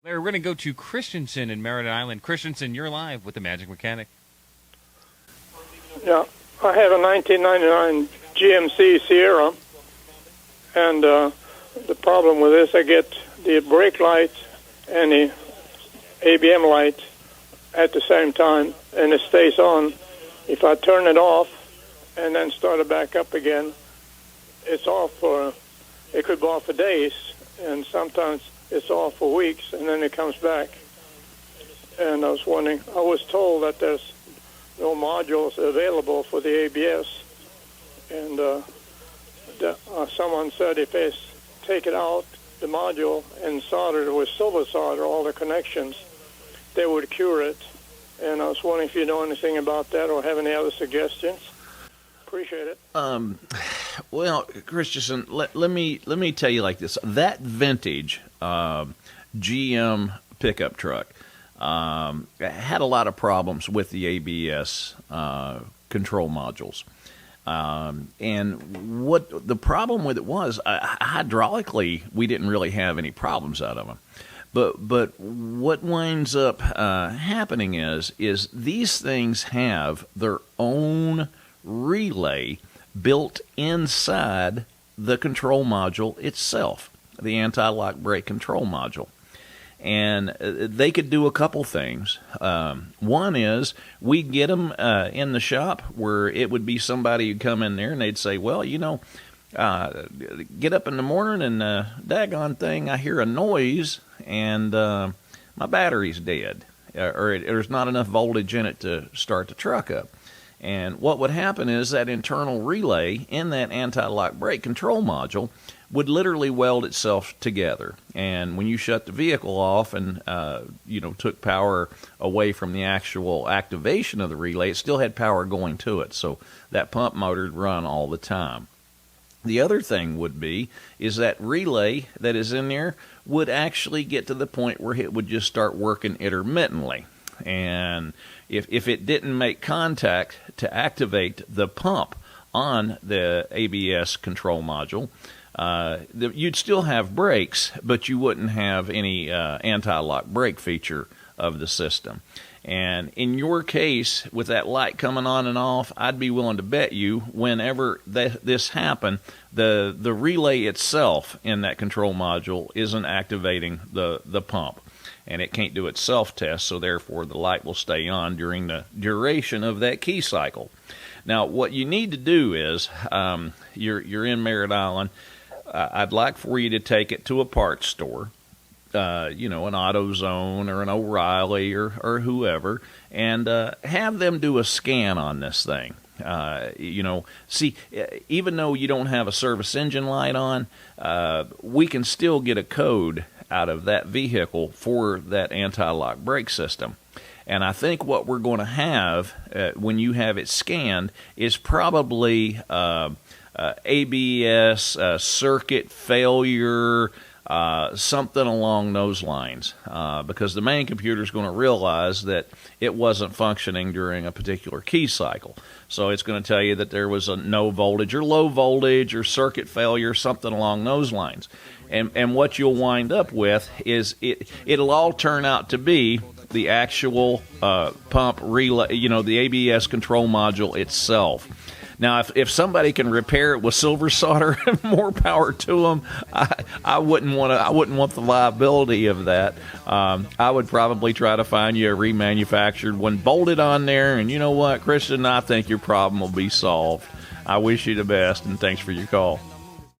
Larry, we're going to go to Christianson in Merritt Island. Christianson, you're live with the Magic Mechanic. Yeah, I have a 1999 GMC Sierra, and the problem with this, I get the brake light and the ABM light at the same time, and it stays on. If I turn it off and then start it back up again, it's off for, it could go off for days, and sometimes it's off for weeks, and then it comes back. And I was wondering, I was told that there's no modules available for the ABS, and someone said if they take it out, the module, and solder it with silver solder, all the connections, they would cure it. And I was wondering if you know anything about that or have any other suggestions. Appreciate it. Well, Christianson, let me tell you like this. That vintage GM pickup truck had a lot of problems with the ABS control modules. And what the problem with it was, hydraulically, we didn't really have any problems out of them. But what winds up happening is these things have their own relay built inside the control module itself, the anti-lock brake control module. And they could do a couple things. One is we get them in the shop where it would be somebody who'd come in there and they'd say, well, you know, get up in the morning and daggone thing, I hear a noise and my battery's dead, or there's not enough voltage in it to start the truck up. And what would happen is that internal relay in that anti-lock brake control module would literally weld itself together. And when you shut the vehicle off and took power away from the actual activation of the relay, it still had power going to it. So that pump motor would run all the time. The other thing would be is that relay that is in there would actually get to the point where it would just start working intermittently. And if it didn't make contact to activate the pump on the ABS control module, you'd still have brakes, but you wouldn't have any anti-lock brake feature of the system. And in your case, with that light coming on and off, I'd be willing to bet you whenever this happened, the relay itself in that control module isn't activating the pump. And it can't do its self-test, so therefore the light will stay on during the duration of that key cycle. Now, what you need to do is, you're in Merritt Island, I'd like for you to take it to a parts store, an AutoZone or an O'Reilly or whoever, and have them do a scan on this thing. See, even though you don't have a service engine light on, we can still get a code out of that vehicle for that anti-lock brake system. And I think what we're going to have when you have it scanned is probably ABS, circuit failure, something along those lines, because the main computer is going to realize that it wasn't functioning during a particular key cycle. So it's going to tell you that there was a no voltage or low voltage or circuit failure, something along those lines. And what you'll wind up with is it'll all turn out to be the actual pump relay, the ABS control module itself. Now, if somebody can repair it with silver solder, more power to them. I wouldn't want the liability of that. I would probably try to find you a remanufactured one, bolted on there, and you know what, Christian, I think your problem will be solved. I wish you the best, and thanks for your call.